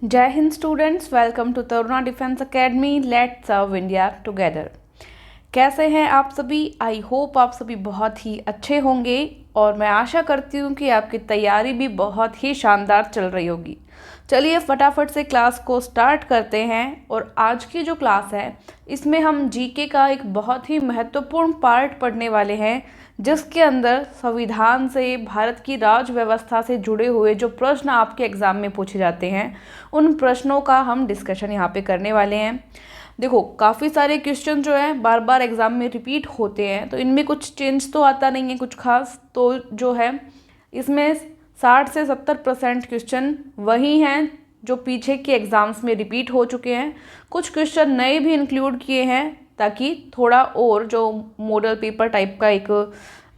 जय हिंद students, welcome to Taruna defence academy. Let's serve India together. कैसे हैं आप सभी? आई होप आप सभी बहुत ही अच्छे होंगे और मैं आशा करती हूँ कि आपकी तैयारी भी बहुत ही शानदार चल रही होगी। चलिए फटाफट से क्लास को स्टार्ट करते हैं। और आज की जो क्लास है इसमें हम जीके का एक बहुत ही महत्वपूर्ण पार्ट पढ़ने वाले हैं, जिसके अंदर संविधान से, भारत की राज व्यवस्था से जुड़े हुए जो प्रश्न आपके एग्ज़ाम में पूछे जाते हैं उन प्रश्नों का हम डिस्कशन यहाँ पे करने वाले हैं। देखो, काफ़ी सारे क्वेश्चन जो हैं बार बार एग्ज़ाम में रिपीट होते हैं, तो इनमें कुछ चेंज तो आता नहीं है कुछ खास। तो जो है इसमें 60 से 70% क्वेश्चन वही हैं जो पीछे के एग्ज़ाम्स में रिपीट हो चुके हैं। कुछ क्वेश्चन नए भी इंक्लूड किए हैं ताकि थोड़ा और जो मॉडल पेपर टाइप का एक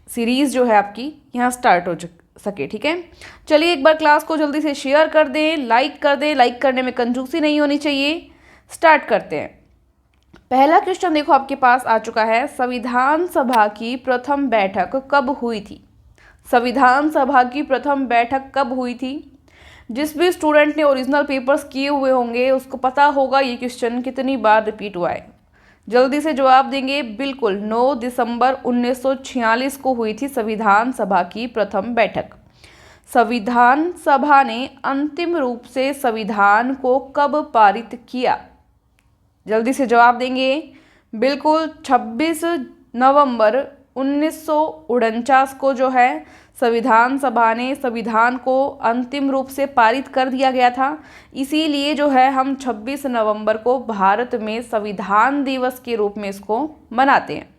सीरीज़ जो है आपकी यहाँ स्टार्ट हो सके। ठीक है, चलिए एक बार क्लास को जल्दी से शेयर कर दें, लाइक कर दें। लाइक करने में कंजूसी नहीं होनी चाहिए। स्टार्ट करते हैं। पहला क्वेश्चन देखो आपके पास आ चुका है। संविधान सभा की प्रथम बैठक कब हुई थी? संविधान सभा की प्रथम बैठक कब हुई थी? जिस भी स्टूडेंट ने ओरिजिनल पेपर्स किए हुए होंगे उसको पता होगा ये क्वेश्चन कितनी बार रिपीट हुआ है। जल्दी से जवाब देंगे। बिल्कुल, 9 दिसंबर 1946 को हुई थी संविधान सभा की प्रथम बैठक। संविधान सभा ने अंतिम रूप से संविधान को कब पारित किया? जल्दी से जवाब देंगे। बिल्कुल, 26 नवंबर 1949 को जो है संविधान सभा ने संविधान को अंतिम रूप से पारित कर दिया गया था। इसीलिए जो है हम 26 नवंबर को भारत में संविधान दिवस के रूप में इसको मनाते हैं।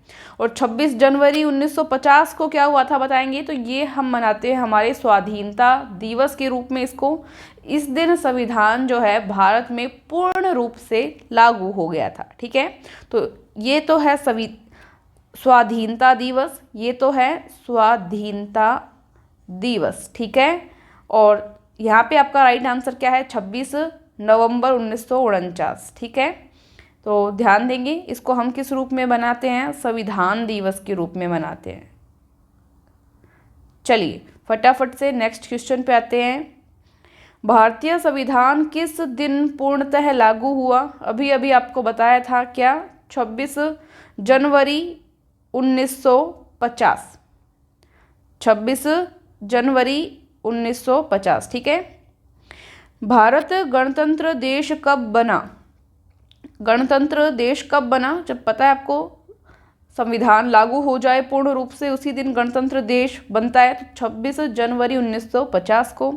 और 26 जनवरी 1950 को क्या हुआ था बताएंगे? तो ये हम मनाते हैं हमारे स्वाधीनता दिवस के रूप में इसको। इस दिन संविधान जो है भारत में पूर्ण रूप से लागू हो गया था। ठीक है, तो ये तो है स्वाधीनता दिवस, ये तो है स्वाधीनता दिवस। ठीक है, और यहाँ पे आपका राइट आंसर क्या है? 26 नवंबर 1949। ठीक है, तो ध्यान देंगे। इसको हम किस रूप में मनाते हैं? संविधान दिवस के रूप में मनाते हैं। चलिए फटाफट से नेक्स्ट क्वेश्चन पे आते हैं। भारतीय संविधान किस दिन पूर्णतः लागू हुआ? अभी अभी आपको बताया था क्या? 26 जनवरी 1950। 26 जनवरी 1950। ठीक है। भारत गणतंत्र देश कब बना? गणतंत्र देश कब बना? जब पता है आपको संविधान लागू हो जाए पूर्ण रूप से उसी दिन गणतंत्र देश बनता है, तो 26 जनवरी 1950 को।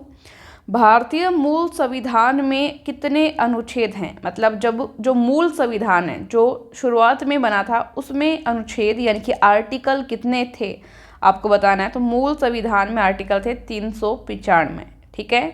भारतीय मूल संविधान में कितने अनुच्छेद हैं? मतलब जब जो मूल संविधान है जो शुरुआत में बना था उसमें अनुच्छेद यानी कि आर्टिकल कितने थे आपको बताना है। तो मूल संविधान में आर्टिकल थे 395। ठीक है।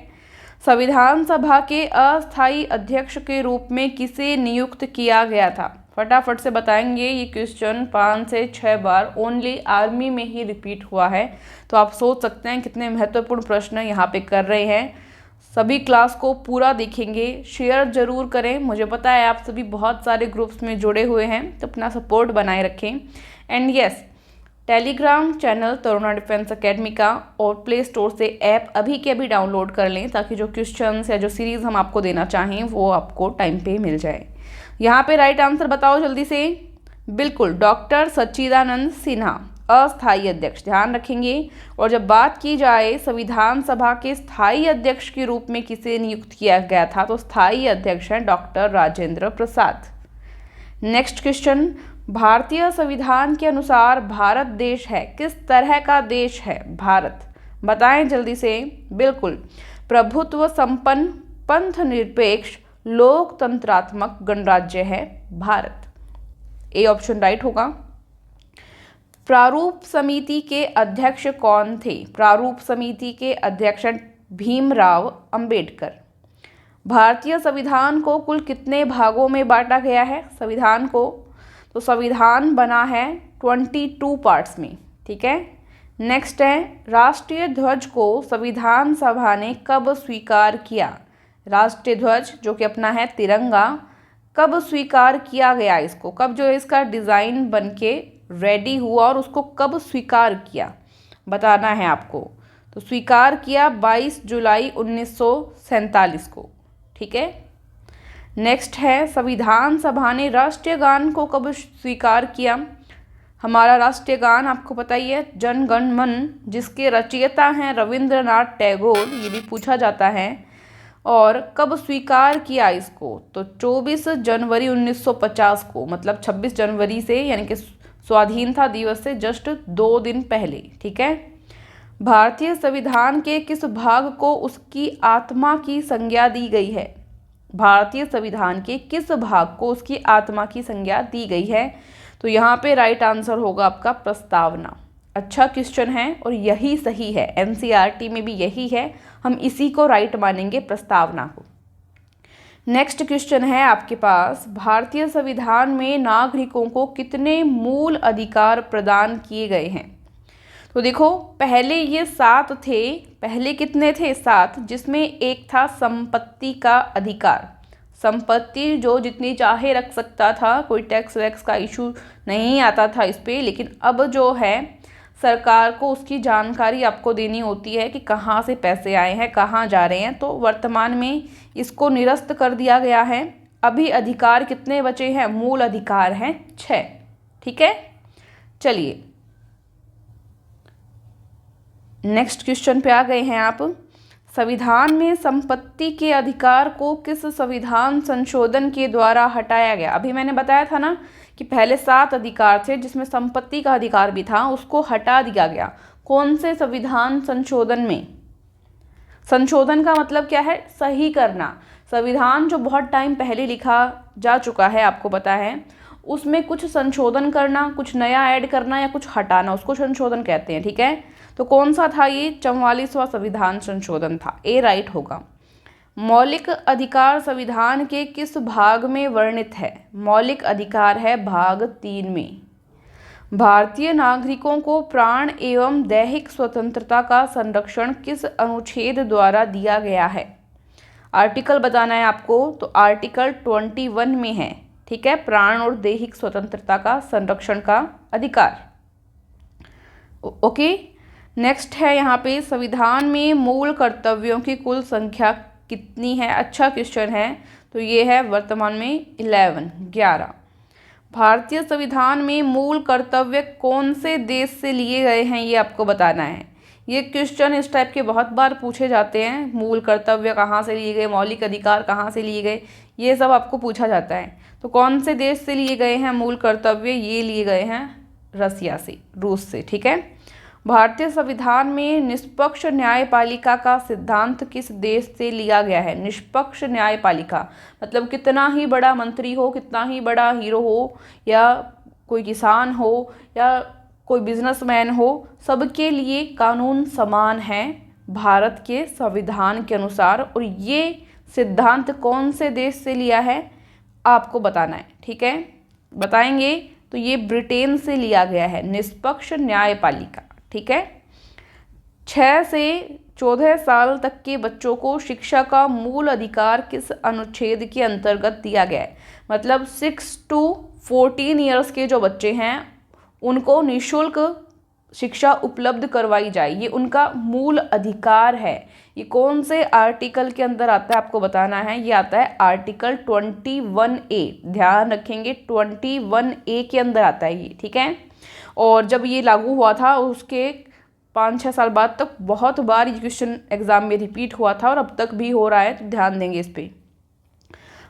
संविधान सभा के अस्थायी अध्यक्ष के रूप में किसे नियुक्त किया गया था? फटाफट से बताएंगे। ये क्वेश्चन 5 से 6 बार ओनली आर्मी में ही रिपीट हुआ है, तो आप सोच सकते हैं कितने महत्वपूर्ण प्रश्न यहाँ पे कर रहे हैं। सभी क्लास को पूरा देखेंगे, शेयर जरूर करें। मुझे पता है आप सभी बहुत सारे ग्रुप्स में जुड़े हुए हैं, तो अपना सपोर्ट बनाए रखें। And yes, Telegram channel Taruna defence academy का और प्ले स्टोर से ऐप अभी के अभी डाउनलोड कर लें ताकि जो क्वेश्चंस या जो सीरीज़ हम आपको देना चाहें वो आपको टाइम पे मिल जाए। यहाँ पे राइट आंसर बताओ जल्दी से। बिल्कुल, डॉक्टर सच्चिदानंद सिन्हा अस्थायी अध्यक्ष, ध्यान रखेंगे। और जब बात की जाए संविधान सभा के स्थायी अध्यक्ष के रूप में किसे नियुक्त किया गया था, तो स्थायी अध्यक्ष हैं doctor Rajendra Prasad. Next question, भारतीय संविधान के अनुसार भारत देश है, किस तरह का देश है भारत? बताएं जल्दी से। बिल्कुल, प्रभुत्व संपन्न, पंथ निरपेक्ष, लोकतंत्रात्मक गणराज्य है भारत। ए ऑप्शन राइट होगा। प्रारूप समिति के अध्यक्ष कौन थे? प्रारूप समिति के अध्यक्ष भीमराव अंबेडकर। भारतीय संविधान को कुल कितने भागों में बांटा गया है? संविधान को, तो संविधान बना है 22 पार्ट्स में। ठीक है। नेक्स्ट है, राष्ट्रीय ध्वज को संविधान सभा ने कब स्वीकार किया? राष्ट्रीय ध्वज जो कि अपना है तिरंगा, कब स्वीकार किया गया? इसको कब जो है इसका डिज़ाइन बनके रेडी हुआ और उसको कब स्वीकार किया बताना है आपको। तो स्वीकार किया 22 जुलाई 1947 को। ठीक है। नेक्स्ट है, संविधान सभा ने राष्ट्रीय गान को कब स्वीकार किया? हमारा राष्ट्रीय गान आपको पता ही है, जन गण मन, जिसके रचयिता हैं रविंद्रनाथ टैगोर, ये भी पूछा जाता है। और कब स्वीकार किया इसको? तो 24 जनवरी 1950 को, मतलब 26 जनवरी से, यानी कि स्वाधीनता दिवस से जस्ट 2 दिन पहले, ठीक है। भारतीय संविधान के किस भाग को उसकी आत्मा की संज्ञा दी गई है? भारतीय संविधान के किस भाग को उसकी आत्मा की संज्ञा दी गई है? तो यहाँ पे राइट आंसर होगा आपका प्रस्तावना। अच्छा क्वेश्चन है और यही सही है, एनसीईआरटी में भी यही है, हम इसी को राइट मानेंगे, प्रस्तावना को। नेक्स्ट क्वेश्चन है आपके पास, भारतीय संविधान में नागरिकों को कितने मूल अधिकार प्रदान किए गए हैं? तो देखो, पहले ये 7 थे, पहले कितने थे? 7, जिसमें एक था संपत्ति का अधिकार। संपत्ति जो जितनी चाहे रख सकता था, कोई टैक्स वैक्स का इशू नहीं आता था इस पर। लेकिन अब जो है सरकार को उसकी जानकारी आपको देनी होती है कि कहाँ से पैसे आए हैं, कहाँ जा रहे हैं। तो वर्तमान में इसको निरस्त कर दिया गया है। अभी अधिकार कितने बचे हैं? मूल अधिकार हैं 6, ठीक है। चलिए नेक्स्ट क्वेश्चन पे आ गए हैं आप। संविधान में संपत्ति के अधिकार को किस संविधान संशोधन के द्वारा हटाया गया? अभी मैंने बताया था ना कि पहले 7 अधिकार थे जिसमें संपत्ति का अधिकार भी था, उसको हटा दिया गया। कौन से संविधान संशोधन में? संशोधन का मतलब क्या है? सही करना। संविधान जो बहुत टाइम पहले लिखा जा चुका है, आपको पता है, उसमें कुछ संशोधन करना, कुछ नया ऐड करना या कुछ हटाना, उसको संशोधन कहते हैं, ठीक है। तो कौन सा था ये? 44वां संविधान संशोधन था, ए राइट होगा। मौलिक अधिकार संविधान के किस भाग में वर्णित है? मौलिक अधिकार है भाग 3 में। भारतीय नागरिकों को प्राण एवं दैहिक स्वतंत्रता का संरक्षण किस अनुच्छेद द्वारा दिया गया है? आर्टिकल बताना है आपको, तो आर्टिकल 21 में है, ठीक है, प्राण और दैहिक स्वतंत्रता का संरक्षण का अधिकार। ओके। नेक्स्ट है यहाँ पे, संविधान में मूल कर्तव्यों की कुल संख्या कितनी है? अच्छा क्वेश्चन है। तो ये है वर्तमान में 11। भारतीय संविधान में मूल कर्तव्य कौन से देश से लिए गए हैं, ये आपको बताना है। ये क्वेश्चन इस टाइप के बहुत बार पूछे जाते हैं। मूल कर्तव्य कहाँ से लिए गए, मौलिक अधिकार कहाँ से लिए गए, ये सब आपको पूछा जाता है। तो कौन से देश से लिए गए हैं मूल कर्तव्य? ये लिए गए हैं रसिया से, रूस से, ठीक है। भारतीय संविधान में निष्पक्ष न्यायपालिका का सिद्धांत किस देश से लिया गया है? निष्पक्ष न्यायपालिका मतलब कितना ही बड़ा मंत्री हो, कितना ही बड़ा हीरो हो, या कोई किसान हो, या कोई बिजनेसमैन हो, सबके लिए कानून समान है भारत के संविधान के अनुसार। और ये सिद्धांत कौन से देश से लिया है आपको बताना है, ठीक है। बताएंगे तो ये ब्रिटेन से लिया गया है, निष्पक्ष न्यायपालिका, ठीक है। 6 से 14 साल तक के बच्चों को शिक्षा का मूल अधिकार किस अनुच्छेद के अंतर्गत दिया गया है? मतलब 6 to 14 ईयर्स के जो बच्चे हैं उनको निःशुल्क शिक्षा उपलब्ध करवाई जाए, ये उनका मूल अधिकार है। ये कौन से आर्टिकल के अंदर आता है आपको बताना है। ये आता है आर्टिकल 21A, ध्यान रखेंगे 21A के अंदर आता है ये, ठीक है। और जब ये लागू हुआ था उसके 5-6 साल बाद तक बहुत बार ये क्वेश्चन एग्जाम में रिपीट हुआ था और अब तक भी हो रहा है, तो ध्यान देंगे इस पे।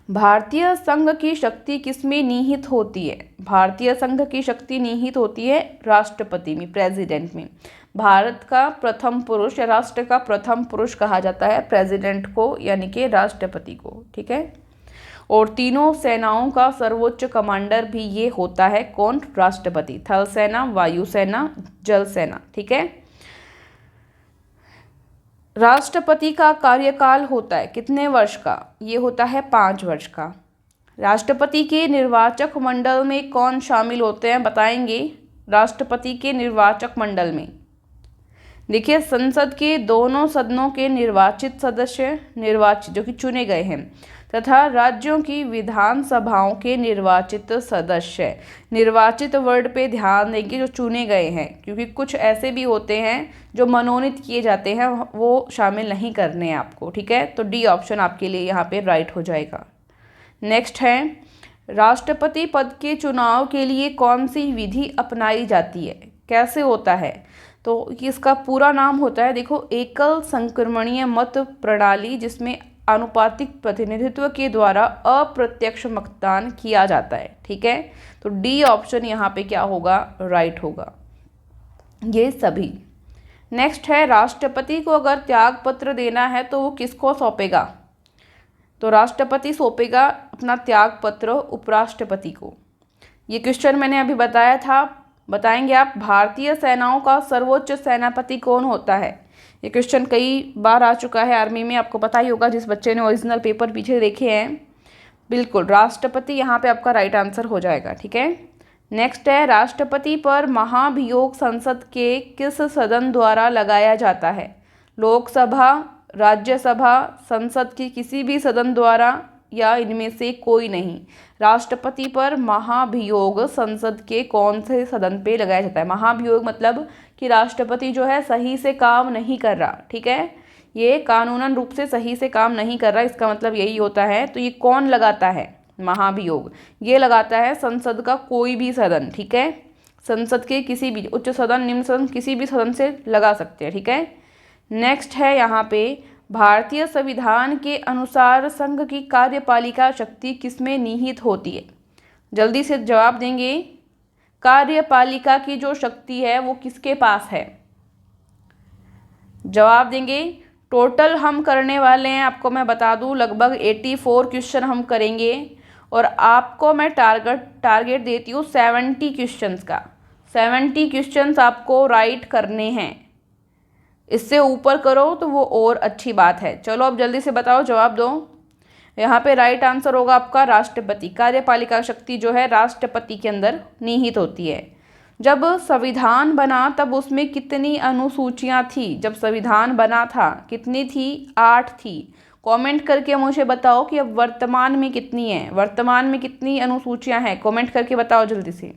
भारतीय संघ की शक्ति किसमें निहित होती है? भारतीय संघ की शक्ति निहित होती है राष्ट्रपति में, प्रेसिडेंट में। भारत का प्रथम पुरुष या राष्ट्र का प्रथम पुरुष कहा जाता है प्रेसिडेंट को, यानी कि राष्ट्रपति को, ठीक है। और तीनों सेनाओं का सर्वोच्च कमांडर भी ये होता है, कौन? राष्ट्रपति। थल सेना, वायुसेना, जल सेना, ठीक है। राष्ट्रपति का कार्यकाल होता है कितने वर्ष का? ये होता है 5 वर्ष का। राष्ट्रपति के निर्वाचक मंडल में कौन शामिल होते हैं बताएंगे? राष्ट्रपति के निर्वाचक मंडल में देखिए, संसद के दोनों सदनों के निर्वाचित सदस्य, निर्वाचित जो कि चुने गए हैं, तथा राज्यों की विधानसभाओं के निर्वाचित सदस्य। निर्वाचित वर्ड पे ध्यान देंगे, जो चुने गए हैं, क्योंकि कुछ ऐसे भी होते हैं जो मनोनीत किए जाते हैं, वो शामिल नहीं करने हैं आपको, ठीक है। तो डी ऑप्शन आपके लिए यहाँ पे राइट हो जाएगा। नेक्स्ट है, राष्ट्रपति पद के चुनाव के लिए कौन सी विधि अपनाई जाती है, कैसे होता है? तो इसका पूरा नाम होता है, देखो, एकल संक्रमणीय मत प्रणाली, जिसमें आनुपातिक प्रतिनिधित्व के द्वारा अप्रत्यक्ष मतदान किया जाता है, ठीक है। तो डी ऑप्शन यहाँ पे क्या होगा, राइट होगा, ये सभी। नेक्स्ट है, राष्ट्रपति को अगर त्याग पत्र देना है तो वो किसको सौंपेगा? तो राष्ट्रपति सौंपेगा अपना त्याग पत्र उपराष्ट्रपति को। ये क्वेश्चन मैंने अभी बताया था, बताएंगे आप। भारतीय सेनाओं का सर्वोच्च सेनापति कौन होता है? ये क्वेश्चन कई बार आ चुका है आर्मी में, आपको पता ही होगा जिस बच्चे ने ओरिजिनल पेपर पीछे देखे हैं। बिल्कुल, राष्ट्रपति यहाँ पे आपका राइट आंसर हो जाएगा, ठीक है। नेक्स्ट है, राष्ट्रपति पर महाभियोग संसद के किस सदन द्वारा लगाया जाता है? लोकसभा, राज्यसभा, संसद के किसी भी सदन द्वारा, या इनमें से कोई नहीं? राष्ट्रपति पर महाभियोग संसद के कौन से सदन पे लगाया जाता है? महाभियोग मतलब कि राष्ट्रपति जो है सही से काम नहीं कर रहा, ठीक है, ये कानूनन रूप से सही से काम नहीं कर रहा, इसका मतलब यही होता है। तो ये कौन लगाता है महाभियोग? ये लगाता है संसद का कोई भी सदन, ठीक है। संसद के किसी भी उच्च सदन, निम्न सदन, किसी भी सदन से लगा सकते हैं, ठीक है। नेक्स्ट है यहाँ पे, भारतीय संविधान के अनुसार संघ की कार्यपालिका शक्ति किसमें निहित होती है? जल्दी से जवाब देंगे। कार्यपालिका की जो शक्ति है वो किसके पास है? जवाब देंगे। टोटल हम करने वाले हैं, आपको मैं बता दूं, लगभग 84 क्वेश्चन हम करेंगे, और आपको मैं टारगेट देती हूँ 70 क्वेश्चंस का। 70 क्वेश्चंस आपको राइट करने हैं, इससे ऊपर करो तो वो और अच्छी बात है। चलो अब जल्दी से बताओ, जवाब दो। यहाँ पे राइट आंसर होगा आपका राष्ट्रपति। कार्यपालिका शक्ति जो है राष्ट्रपति के अंदर निहित होती है। जब संविधान बना तब उसमें कितनी अनुसूचियाँ थी? जब संविधान बना था कितनी थी? 8 थी। कमेंट करके मुझे बताओ कि अब वर्तमान में कितनी है, वर्तमान में कितनी अनुसूचियाँ हैं, कमेंट करके बताओ जल्दी से।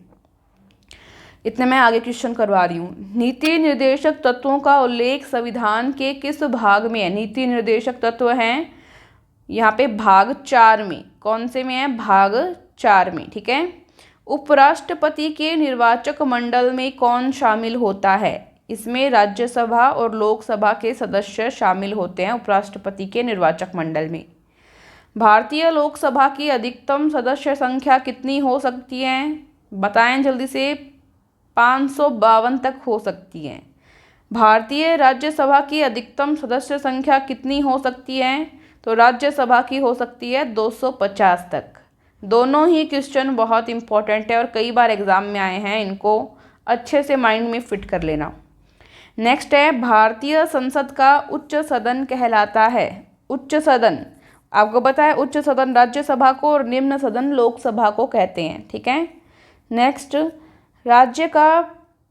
इतने मैं आगे क्वेश्चन करवा रही हूँ। नीति निर्देशक तत्वों का उल्लेख संविधान के किस भाग में है? नीति निर्देशक तत्व हैं यहाँ पे भाग 4 में। कौन से में है? भाग 4 में, ठीक है। उपराष्ट्रपति के निर्वाचक मंडल में कौन शामिल होता है? इसमें राज्यसभा और लोकसभा के सदस्य शामिल होते हैं उपराष्ट्रपति के निर्वाचक मंडल में। भारतीय लोकसभा की अधिकतम सदस्य संख्या कितनी हो सकती है? बताएं जल्दी से। 552 तक हो सकती है। भारतीय राज्यसभा की अधिकतम सदस्य संख्या कितनी हो सकती है? तो राज्यसभा की हो सकती है 250 तक। दोनों ही क्वेश्चन बहुत इंपॉर्टेंट है और कई बार एग्जाम में आए हैं, इनको अच्छे से माइंड में फिट कर लेना। नेक्स्ट है, भारतीय संसद का उच्च सदन कहलाता है। उच्च सदन आपको पता है, उच्च सदन राज्यसभा को और निम्न सदन लोकसभा को कहते हैं, ठीक है। नेक्स्ट, राज्य का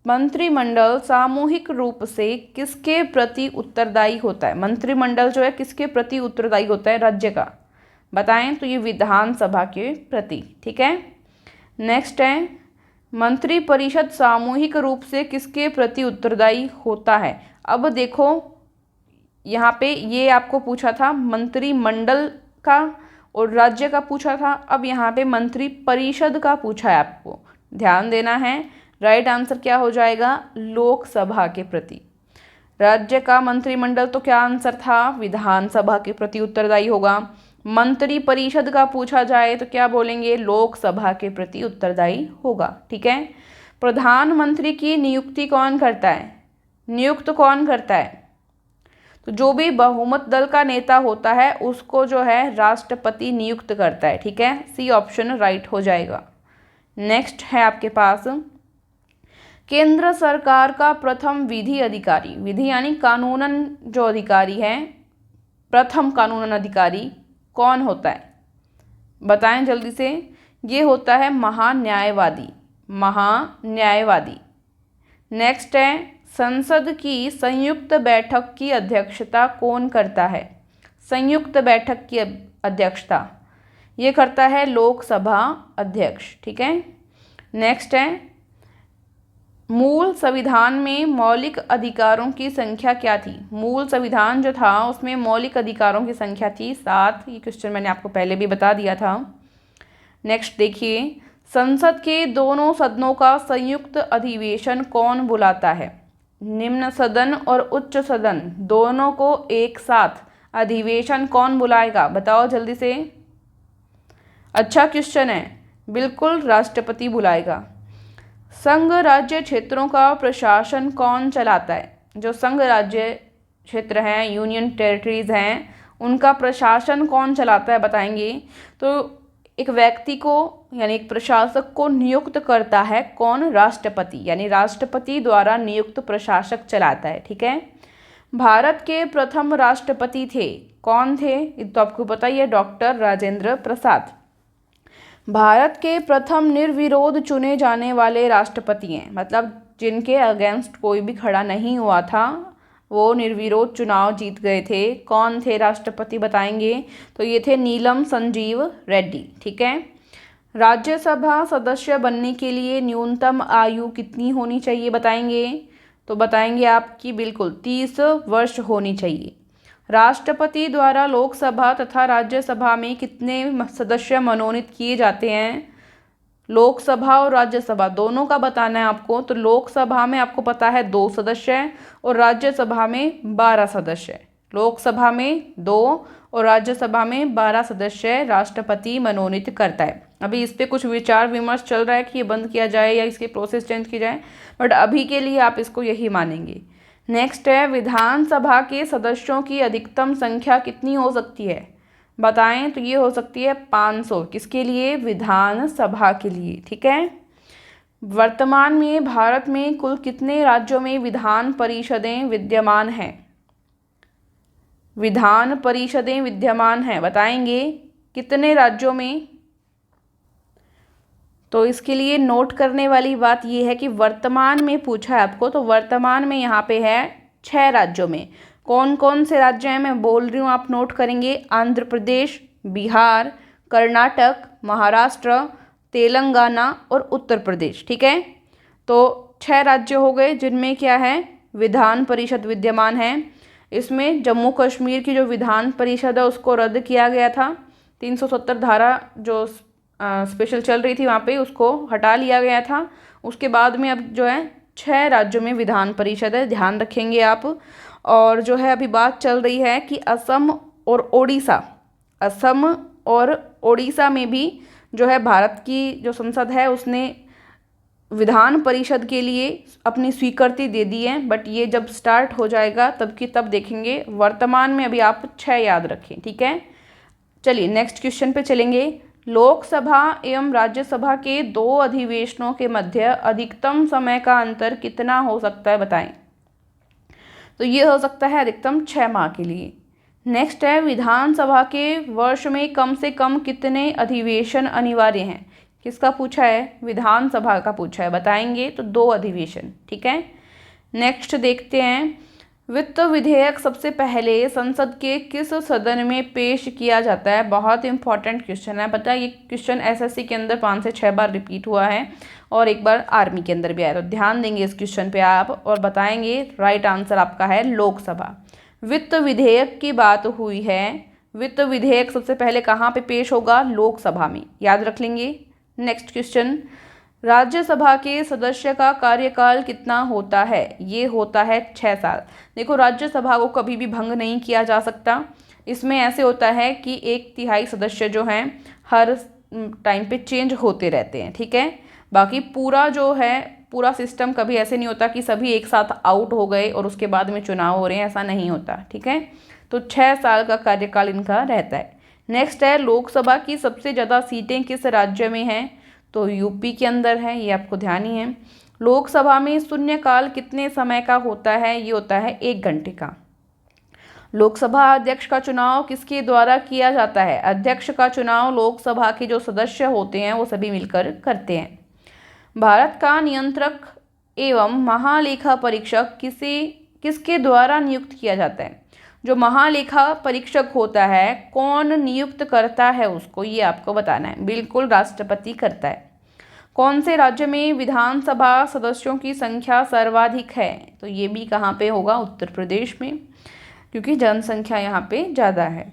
मंत्रिमंडल सामूहिक रूप से किसके प्रति उत्तरदायी होता है? मंत्रिमंडल जो है किसके प्रति उत्तरदायी होता है राज्य का? बताएं। तो ये विधानसभा के प्रति, ठीक है। नेक्स्ट है, मंत्रिपरिषद सामूहिक रूप से किसके प्रति उत्तरदायी होता है? अब देखो यहाँ पे ये आपको पूछा था मंत्रिमंडल का और राज्य का पूछा था, अब यहाँ पे मंत्रिपरिषद का पूछा है आपको, ध्यान देना है। राइट आंसर क्या हो जाएगा? लोकसभा के प्रति। राज्य का मंत्रिमंडल तो क्या आंसर था? विधानसभा के प्रति उत्तरदायी होगा। मंत्रिपरिषद का पूछा जाए तो क्या बोलेंगे? लोकसभा के प्रति उत्तरदायी होगा, ठीक है। प्रधानमंत्री की नियुक्ति कौन करता है? नियुक्त कौन करता है? तो जो भी बहुमत दल का नेता होता है उसको जो है राष्ट्रपति नियुक्त करता है, ठीक है। सी ऑप्शन राइट हो जाएगा। नेक्स्ट है आपके पास, केंद्र सरकार का प्रथम विधि अधिकारी, विधि यानी कानूनन जो अधिकारी है, प्रथम कानूनन अधिकारी कौन होता है? बताएं जल्दी से। ये होता है महान्यायवादी, महान्यायवादी। नेक्स्ट है, संसद की संयुक्त बैठक की अध्यक्षता कौन करता है? संयुक्त बैठक की अध्यक्षता ये करता है लोकसभा अध्यक्ष। ठीक है। नेक्स्ट है, मूल संविधान में मौलिक अधिकारों की संख्या क्या थी? मूल संविधान जो था उसमें मौलिक अधिकारों की संख्या थी 7। ये क्वेश्चन मैंने आपको पहले भी बता दिया था। नेक्स्ट देखिए, संसद के दोनों सदनों का संयुक्त अधिवेशन कौन बुलाता है? निम्न सदन और उच्च सदन दोनों को एक साथ अधिवेशन कौन बुलाएगा? बताओ जल्दी से। अच्छा क्वेश्चन है, बिल्कुल राष्ट्रपति बुलाएगा। संघ राज्य क्षेत्रों का प्रशासन कौन चलाता है? जो संघ राज्य क्षेत्र हैं, यूनियन टेरिटरीज हैं, उनका प्रशासन कौन चलाता है बताएंगे। तो एक व्यक्ति को यानी एक प्रशासक को नियुक्त करता है कौन? राष्ट्रपति, यानी राष्ट्रपति द्वारा नियुक्त प्रशासक चलाता है। ठीक है। भारत के प्रथम राष्ट्रपति थे, कौन थे? ये तो आपको पता ही है, डॉक्टर राजेंद्र प्रसाद। भारत के प्रथम निर्विरोध चुने जाने वाले राष्ट्रपति हैं, मतलब जिनके अगेंस्ट कोई भी खड़ा नहीं हुआ था, वो निर्विरोध चुनाव जीत गए थे। कौन थे राष्ट्रपति बताएंगे? तो ये थे नीलम संजीव रेड्डी। ठीक है। राज्यसभा सदस्य बनने के लिए न्यूनतम आयु कितनी होनी चाहिए बताएंगे? तो बताएंगे आपकी बिल्कुल 30 वर्ष होनी चाहिए। राष्ट्रपति द्वारा लोकसभा तथा राज्यसभा में कितने सदस्य मनोनीत किए जाते हैं? लोकसभा और राज्यसभा दोनों का बताना है आपको। तो लोकसभा में आपको पता है 2 सदस्य हैं और राज्यसभा में 12 सदस्य हैं। लोकसभा में 2 और राज्यसभा में 12 सदस्य राष्ट्रपति मनोनीत करता है। अभी इस पे कुछ विचार विमर्श चल रहा है कि ये बंद किया जाए या इसकी प्रोसेस चेंज की जाए, बट अभी के लिए आप इसको यही मानेंगे। नेक्स्ट है, विधानसभा के सदस्यों की अधिकतम संख्या कितनी हो सकती है बताएं? तो ये हो सकती है 500। किसके लिए? विधानसभा के लिए। ठीक है। वर्तमान में भारत में कुल कितने राज्यों में विधान परिषदें विद्यमान हैं? विधान परिषदें विद्यमान हैं, बताएंगे कितने राज्यों में? तो इसके लिए नोट करने वाली बात यह है कि वर्तमान में पूछा है आपको, तो वर्तमान में यहाँ पे है 6 राज्यों में। कौन कौन से राज्य हैं मैं बोल रही हूँ, आप नोट करेंगे। आंध्र प्रदेश, बिहार, कर्नाटक, महाराष्ट्र, तेलंगाना और उत्तर प्रदेश। ठीक है। तो 6 राज्य हो गए जिनमें क्या है? विधान परिषद विद्यमान है। इसमें जम्मू कश्मीर की जो विधान परिषद है उसको रद्द किया गया था। 370 धारा जो स्पेशल चल रही थी वहाँ पे उसको हटा लिया गया था। उसके बाद में अब जो है 6 राज्यों में विधान परिषद है, ध्यान रखेंगे आप। और जो है अभी बात चल रही है कि असम और ओडिशा में भी जो है भारत की जो संसद है उसने विधान परिषद के लिए अपनी स्वीकृति दे दी है, बट ये जब स्टार्ट हो जाएगा तब देखेंगे। वर्तमान में अभी आप 6 याद रखें। ठीक है। चलिए नेक्स्ट क्वेश्चन पे चलेंगे। लोकसभा एवं राज्यसभा के 2 अधिवेशनों के मध्य अधिकतम समय का अंतर कितना हो सकता है बताएं? तो ये हो सकता है अधिकतम 6 माह के लिए। नेक्स्ट है, विधानसभा के वर्ष में कम से कम कितने अधिवेशन अनिवार्य हैं? किसका पूछा है? विधानसभा का पूछा है, बताएंगे तो 2 अधिवेशन। ठीक है। नेक्स्ट देखते हैं, वित्त विधेयक सबसे पहले संसद के किस सदन में पेश किया जाता है? बहुत इंपॉर्टेंट क्वेश्चन है, पता है ये क्वेश्चन एसएससी के अंदर 5 से 6 बार रिपीट हुआ है और एक बार आर्मी के अंदर भी आया, तो ध्यान देंगे इस क्वेश्चन पे आप और बताएंगे। राइट आंसर आपका है लोकसभा। वित्त विधेयक की बात हुई है, वित्त विधेयक सबसे पहले कहाँ पे पेश होगा? लोकसभा में, याद रख लेंगे। नेक्स्ट क्वेश्चन, राज्यसभा के सदस्य का कार्यकाल कितना होता है? ये होता है 6 साल। देखो राज्यसभा को कभी भी भंग नहीं किया जा सकता। इसमें ऐसे होता है कि 1/3 सदस्य जो हैं हर टाइम पे चेंज होते रहते हैं। ठीक है। बाकी पूरा जो है पूरा सिस्टम कभी ऐसे नहीं होता कि सभी एक साथ आउट हो गए और उसके बाद में चुनाव हो रहे हैं, ऐसा नहीं होता। ठीक है। तो 6 साल का कार्यकाल इनका रहता है। नेक्स्ट है, लोकसभा की सबसे ज़्यादा सीटें किस राज्य में हैं? तो यूपी के अंदर है, ये आपको ध्यान ही है। लोकसभा में शून्यकाल कितने समय का होता है? ये होता है 1 घंटे का। लोकसभा अध्यक्ष का चुनाव किसके द्वारा किया जाता है? अध्यक्ष का चुनाव लोकसभा के जो सदस्य होते हैं वो सभी मिलकर करते हैं। भारत का नियंत्रक एवं महालेखा परीक्षक किसके द्वारा नियुक्त किया जाता है? जो महालेखा परीक्षक होता है कौन नियुक्त करता है उसको, ये आपको बताना है। बिल्कुल राष्ट्रपति करता है। कौन से राज्य में विधानसभा सदस्यों की संख्या सर्वाधिक है? तो ये भी कहाँ पे होगा? उत्तर प्रदेश में, क्योंकि जनसंख्या यहाँ पे ज़्यादा है।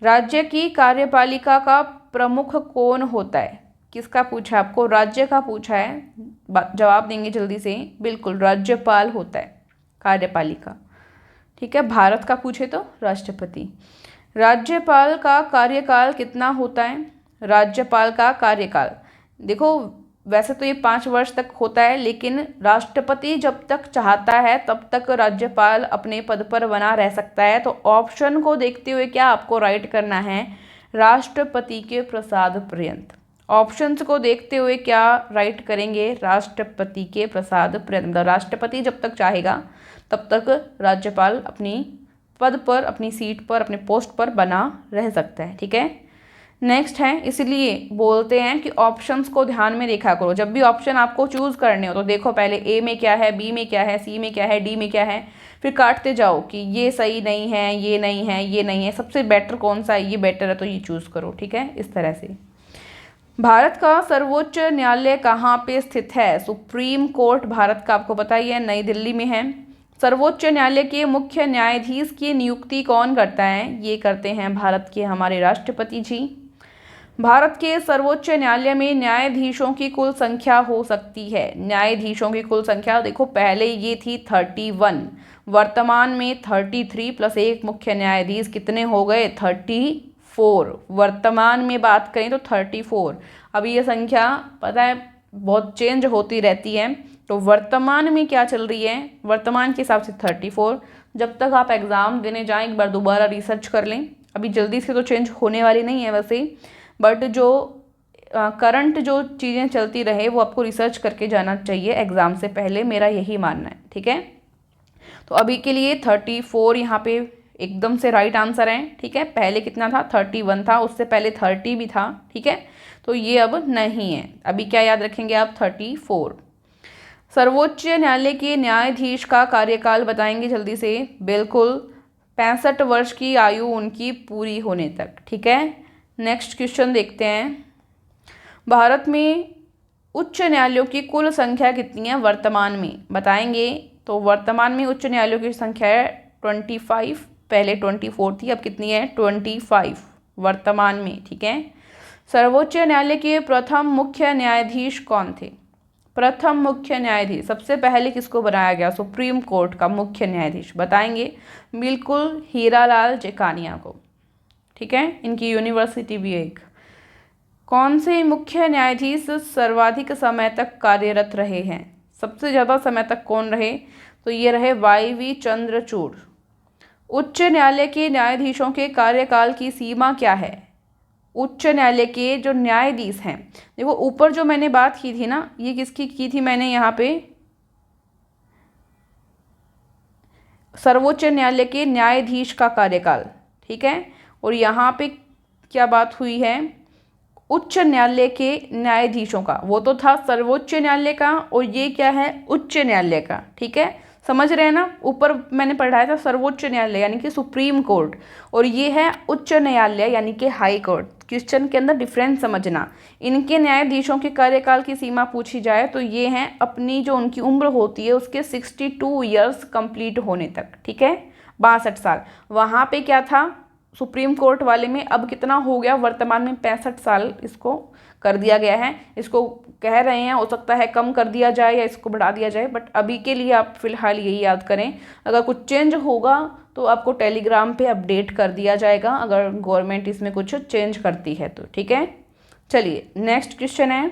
राज्य की कार्यपालिका का प्रमुख कौन होता है? किसका पूछा आपको? राज्य का पूछा है। जवाब देंगे जल्दी से। बिल्कुल राज्यपाल होता है कार्यपालिका। ठीक है, भारत का पूछे तो राष्ट्रपति। राज्यपाल का कार्यकाल कितना होता है? राज्यपाल का कार्यकाल देखो, वैसे तो ये 5 वर्ष तक होता है, लेकिन राष्ट्रपति जब तक चाहता है तब तक राज्यपाल अपने पद पर बना रह सकता है। तो ऑप्शन को देखते हुए क्या आपको राइट करना है? राष्ट्रपति के प्रसाद पर्यंत। ऑप्शंस को देखते हुए क्या राइट करेंगे? राष्ट्रपति के प्रसाद पर्यंत। राष्ट्रपति जब तक चाहेगा तब तक राज्यपाल अपनी पद पर, अपनी सीट पर, अपने पोस्ट पर बना रह सकता है। ठीक है, नेक्स्ट है, इसलिए बोलते हैं कि ऑप्शंस को ध्यान में देखा करो। जब भी ऑप्शन आपको चूज करने हो तो देखो पहले ए में क्या है, बी में क्या है, सी में क्या है, डी में क्या है, फिर काटते जाओ कि ये सही नहीं है, ये नहीं है, ये नहीं है, सबसे बेटर कौन सा है, ये बेटर है तो ये चूज करो। ठीक है, इस तरह से। भारत का सर्वोच्च न्यायालय कहाँ पे स्थित है? सुप्रीम कोर्ट भारत का आपको पता ही है, नई दिल्ली में है। सर्वोच्च न्यायालय के मुख्य न्यायाधीश की नियुक्ति कौन करता है? ये करते हैं भारत के हमारे राष्ट्रपति जी। भारत के सर्वोच्च न्यायालय में न्यायाधीशों की कुल संख्या हो सकती है? न्यायाधीशों की कुल संख्या देखो, पहले ये थी 31, वर्तमान में 33 प्लस एक मुख्य न्यायाधीश कितने हो गए? 34। वर्तमान में बात करें तो 34। अभी ये संख्या पता है बहुत चेंज होती रहती है, तो वर्तमान में क्या चल रही है? वर्तमान के हिसाब से 34। जब तक आप एग्ज़ाम देने जाएं एक बार दोबारा रिसर्च कर लें। अभी जल्दी से तो चेंज होने वाली नहीं है वैसे, बट जो करंट जो चीज़ें चलती रहे वो आपको रिसर्च करके जाना चाहिए एग्ज़ाम से पहले, मेरा यही मानना है। ठीक है, तो अभी के लिए 34 यहाँ पे एकदम से राइट आंसर है। ठीक है, पहले कितना था? 31 था, उससे पहले 30 भी था। ठीक है, तो ये अब नहीं है। अभी क्या याद रखेंगे आप? 34। सर्वोच्च न्यायालय के न्यायाधीश का कार्यकाल बताएंगे जल्दी से। बिल्कुल 65 वर्ष की आयु उनकी पूरी होने तक। ठीक है, नेक्स्ट क्वेश्चन देखते हैं। भारत में उच्च न्यायालयों की कुल संख्या कितनी है वर्तमान में? बताएंगे। तो वर्तमान में उच्च न्यायालयों की संख्या है 25, पहले 24 थी, अब कितनी है? 25 वर्तमान में। ठीक है, सर्वोच्च न्यायालय के प्रथम मुख्य न्यायाधीश कौन थे? प्रथम मुख्य न्यायाधीश सबसे पहले किसको बनाया गया? सुप्रीम कोर्ट का मुख्य न्यायाधीश बताएंगे। बिल्कुल हीरालाल जेकानिया को। ठीक है, इनकी यूनिवर्सिटी भी एक। कौन से मुख्य न्यायाधीश सर्वाधिक समय तक कार्यरत रहे हैं? सबसे ज़्यादा समय तक कौन रहे? तो ये रहे वाई.वी. चंद्रचूड़। उच्च न्यायालय के न्यायाधीशों के कार्यकाल की सीमा क्या है? उच्च न्यायालय के जो न्यायाधीश हैं, देखो ऊपर जो मैंने बात की थी ना, ये किसकी की थी मैंने यहाँ पे? सर्वोच्च न्यायालय के न्यायाधीश का कार्यकाल। ठीक है, और यहाँ पे क्या बात हुई है? उच्च न्यायालय के न्यायाधीशों का। वो तो था सर्वोच्च न्यायालय का, और ये क्या है? उच्च न्यायालय का। ठीक है, समझ रहे हैं ना? ऊपर मैंने पढ़ाया था सर्वोच्च न्यायालय यानी कि सुप्रीम कोर्ट, और ये है उच्च न्यायालय यानी कि हाई कोर्ट। क्वेश्चन के अंदर डिफरेंस समझना। इनके न्यायाधीशों के कार्यकाल की सीमा पूछी जाए तो ये हैं अपनी जो उनकी उम्र होती है उसके 62 ईयर्स कंप्लीट होने तक। ठीक है, 62 साल। वहाँ पे क्या था सुप्रीम कोर्ट वाले में? अब कितना हो गया? वर्तमान में 65 साल इसको कर दिया गया है। इसको कह रहे हैं हो सकता है कम कर दिया जाए या इसको बढ़ा दिया जाए, बट अभी के लिए आप फिलहाल यही याद करें। अगर कुछ चेंज होगा तो आपको टेलीग्राम पे अपडेट कर दिया जाएगा अगर गवर्नमेंट इसमें कुछ चेंज करती है तो। ठीक है, चलिए नेक्स्ट क्वेश्चन है,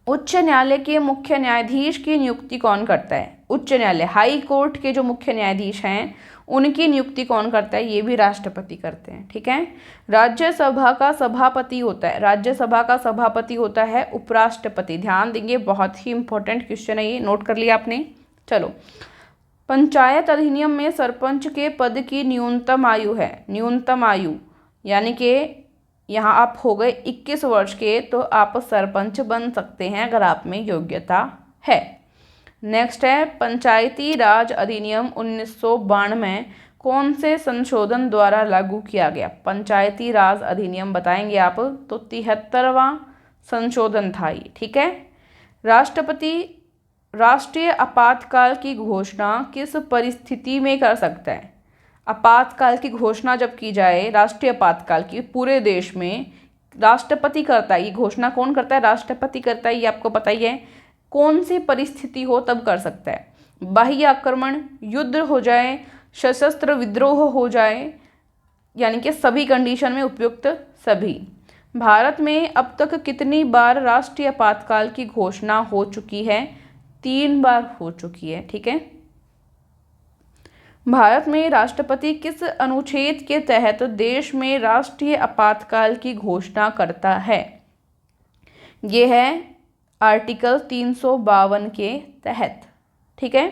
उच्च न्यायालय के मुख्य न्यायाधीश की नियुक्ति कौन करता है? उच्च न्यायालय हाई कोर्ट के जो मुख्य न्यायाधीश हैं उनकी नियुक्ति कौन करता है? ये भी राष्ट्रपति करते हैं। ठीक है, राज्यसभा का सभापति होता है, राज्यसभा का सभापति होता है उपराष्ट्रपति। ध्यान देंगे, बहुत ही इंपॉर्टेंट क्वेश्चन है ये, नोट कर लिया आपने। चलो, पंचायत अधिनियम में सरपंच के पद की न्यूनतम आयु है। न्यूनतम आयु यानी कि यहाँ आप हो गए 21 वर्ष के तो आप सरपंच बन सकते हैं अगर आप में योग्यता है। नेक्स्ट है पंचायती राज अधिनियम 1992 कौन से संशोधन द्वारा लागू किया गया? पंचायती राज अधिनियम बताएंगे आप तो 73वां संशोधन था ये, ठीक है। राष्ट्रपति राष्ट्रीय आपातकाल की घोषणा किस परिस्थिति में कर सकता है? आपातकाल की घोषणा जब की जाए, राष्ट्रीय आपातकाल की पूरे देश में, राष्ट्रपति करता है। ये घोषणा कौन करता है? राष्ट्रपति करता है, ये आपको पता ही है। कौन सी परिस्थिति हो तब कर सकता है? बाह्य आक्रमण, युद्ध हो जाए, सशस्त्र विद्रोह हो जाए, यानी कि सभी कंडीशन में उपयुक्त सभी। भारत में अब तक कितनी बार राष्ट्रीय आपातकाल की घोषणा हो चुकी है? 3 बार हो चुकी है, ठीक है। भारत में राष्ट्रपति किस अनुच्छेद के तहत देश में राष्ट्रीय आपातकाल की घोषणा करता है? ये है आर्टिकल 352 के तहत, ठीक है।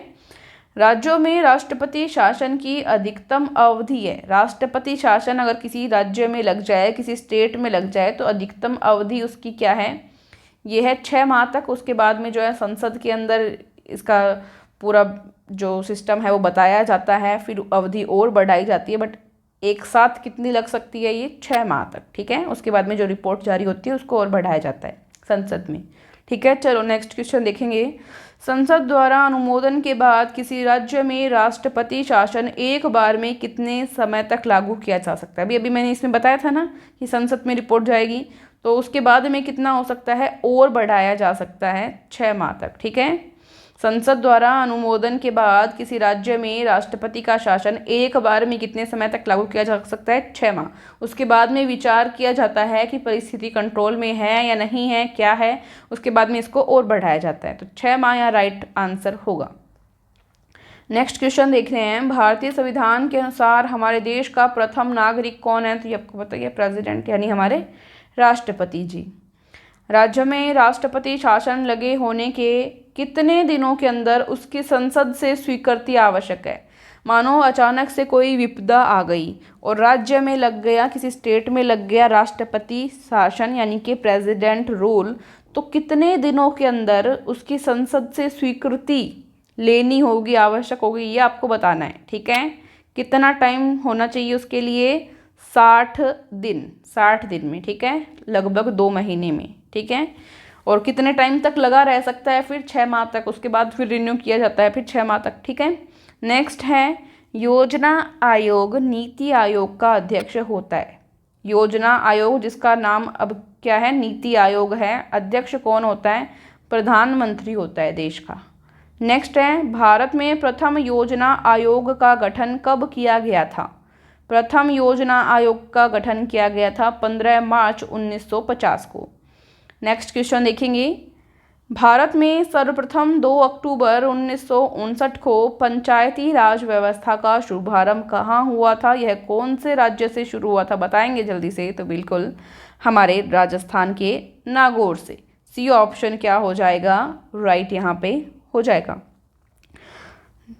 राज्यों में राष्ट्रपति शासन की अधिकतम अवधि है। राष्ट्रपति शासन अगर किसी राज्य में लग जाए, किसी स्टेट में लग जाए, तो अधिकतम अवधि उसकी क्या है? ये है 6 माह तक। उसके बाद में जो है संसद के अंदर इसका पूरा जो सिस्टम है वो बताया जाता है, फिर अवधि और बढ़ाई जाती है, बट एक साथ कितनी लग सकती है? ये 6 माह तक, ठीक है। उसके बाद में जो रिपोर्ट जारी होती है उसको और बढ़ाया जाता है संसद में, ठीक है। चलो नेक्स्ट क्वेश्चन देखेंगे। संसद द्वारा अनुमोदन के बाद किसी राज्य में राष्ट्रपति शासन एक बार में कितने समय तक लागू किया जा सकता है? अभी मैंने इसमें बताया था ना कि संसद में रिपोर्ट जाएगी, तो उसके बाद में कितना हो सकता है? और बढ़ाया जा सकता है 6 माह तक, ठीक है। संसद द्वारा अनुमोदन के बाद किसी राज्य में राष्ट्रपति का शासन एक बार में कितने समय तक लागू किया जा सकता है? 6 माह। उसके बाद में विचार किया जाता है कि परिस्थिति कंट्रोल में है या नहीं है, क्या है, उसके बाद में इसको और बढ़ाया जाता है। तो 6 माह यहाँ राइट आंसर होगा। नेक्स्ट क्वेश्चन देख रहे हैं। भारतीय संविधान के अनुसार हमारे देश का प्रथम नागरिक कौन है? तो ये आपको बताइए, प्रेसिडेंट यानी हमारे राष्ट्रपति जी। राज्य में राष्ट्रपति शासन लगे होने के कितने दिनों के अंदर उसकी संसद से स्वीकृति आवश्यक है? मानो अचानक से कोई विपदा आ गई और राज्य में लग गया, किसी स्टेट में लग गया राष्ट्रपति शासन यानी कि प्रेसिडेंट रूल, तो कितने दिनों के अंदर उसकी संसद से स्वीकृति लेनी होगी, आवश्यक होगी, ये आपको बताना है, ठीक है। कितना टाइम होना चाहिए उसके लिए? 60 दिन, 60 दिन में, ठीक है, लगभग 2 महीने में, ठीक है। और कितने टाइम तक लगा रह सकता है? फिर 6 माह तक। उसके बाद फिर रिन्यू किया जाता है, फिर 6 माह तक, ठीक है। नेक्स्ट है, योजना आयोग नीति आयोग का अध्यक्ष होता है। योजना आयोग जिसका नाम अब क्या है? नीति आयोग है। अध्यक्ष कौन होता है? प्रधानमंत्री होता है देश का। नेक्स्ट है, भारत में प्रथम योजना आयोग का गठन कब किया गया था? प्रथम योजना आयोग का गठन किया गया था 15 मार्च 1950 को। नेक्स्ट क्वेश्चन देखेंगे। भारत में सर्वप्रथम 2 अक्टूबर 1959 को पंचायती राज व्यवस्था का शुभारंभ कहाँ हुआ था? यह कौन से राज्य से शुरू हुआ था? बताएंगे जल्दी से। तो बिल्कुल हमारे राजस्थान के नागौर से। सी ऑप्शन क्या हो जाएगा? राइट यहाँ पे हो जाएगा।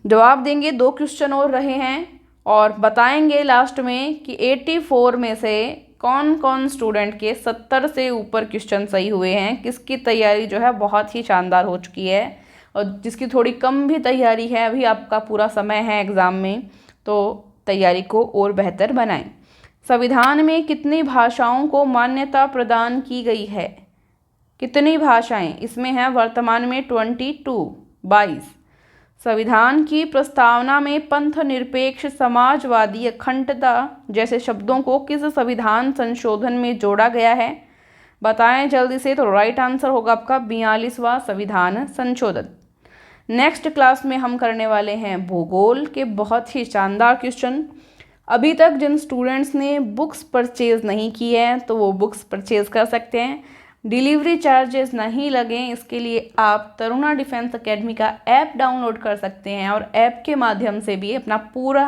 जवाब देंगे। 2 क्वेश्चन और रहे हैं और बताएंगे लास्ट में कि 84 में से कौन कौन स्टूडेंट के 70 से ऊपर क्वेश्चन सही हुए हैं, किसकी तैयारी जो है बहुत ही शानदार हो चुकी है, और जिसकी थोड़ी कम भी तैयारी है, अभी आपका पूरा समय है एग्ज़ाम में, तो तैयारी को और बेहतर बनाएं। संविधान में कितनी भाषाओं को मान्यता प्रदान की गई है? कितनी भाषाएं? इसमें है वर्तमान में 22। संविधान की प्रस्तावना में पंथ निरपेक्ष, समाजवादी, अखंडता जैसे शब्दों को किस संविधान संशोधन में जोड़ा गया है? बताएं जल्दी से। तो राइट आंसर होगा आपका 42वां संविधान संशोधन। नेक्स्ट क्लास में हम करने वाले हैं भूगोल के बहुत ही शानदार क्वेश्चन। अभी तक जिन स्टूडेंट्स ने बुक्स परचेज नहीं की है तो वो बुक्स परचेज कर सकते हैं। डिलीवरी चार्जेस नहीं लगें, इसके लिए आप तरुणा डिफेंस एकेडमी का ऐप डाउनलोड कर सकते हैं और ऐप के माध्यम से भी अपना पूरा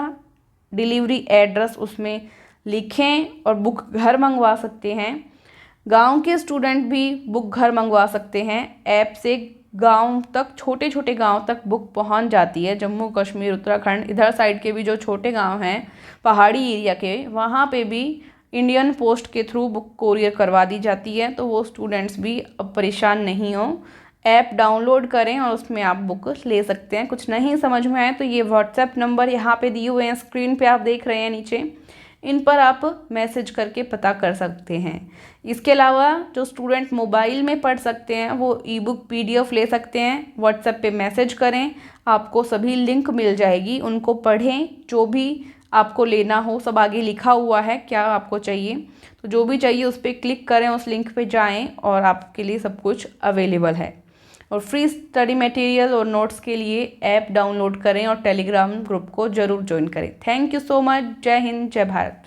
डिलीवरी एड्रेस उसमें लिखें और बुक घर मंगवा सकते हैं। गांव के स्टूडेंट भी बुक घर मंगवा सकते हैं। ऐप से गांव तक, छोटे छोटे गांव तक बुक पहुंच जाती है। जम्मू कश्मीर, उत्तराखंड, इधर साइड के भी जो छोटे गांव हैं पहाड़ी एरिया के, वहाँ पे भी इंडियन पोस्ट के थ्रू बुक कोरियर करवा दी जाती है। तो वो स्टूडेंट्स भी अब परेशान नहीं हो, ऐप डाउनलोड करें और उसमें आप बुक ले सकते हैं। कुछ नहीं समझ में आए तो ये व्हाट्सएप नंबर यहाँ पे दिए हुए हैं, स्क्रीन पे आप देख रहे हैं नीचे, इन पर आप मैसेज करके पता कर सकते हैं। इसके अलावा जो स्टूडेंट मोबाइल में पढ़ सकते हैं वो ई बुक PDF ले सकते हैं। व्हाट्सएप पे मैसेज करें, आपको सभी लिंक मिल जाएगी, उनको पढ़ें, जो भी आपको लेना हो सब आगे लिखा हुआ है क्या आपको चाहिए, तो जो भी चाहिए उस पर क्लिक करें, उस लिंक पे जाएं और आपके लिए सब कुछ अवेलेबल है। और फ्री स्टडी मटेरियल और नोट्स के लिए ऐप डाउनलोड करें और टेलीग्राम ग्रुप को ज़रूर ज्वाइन करें। Thank you so much. जय हिंद, जय भारत।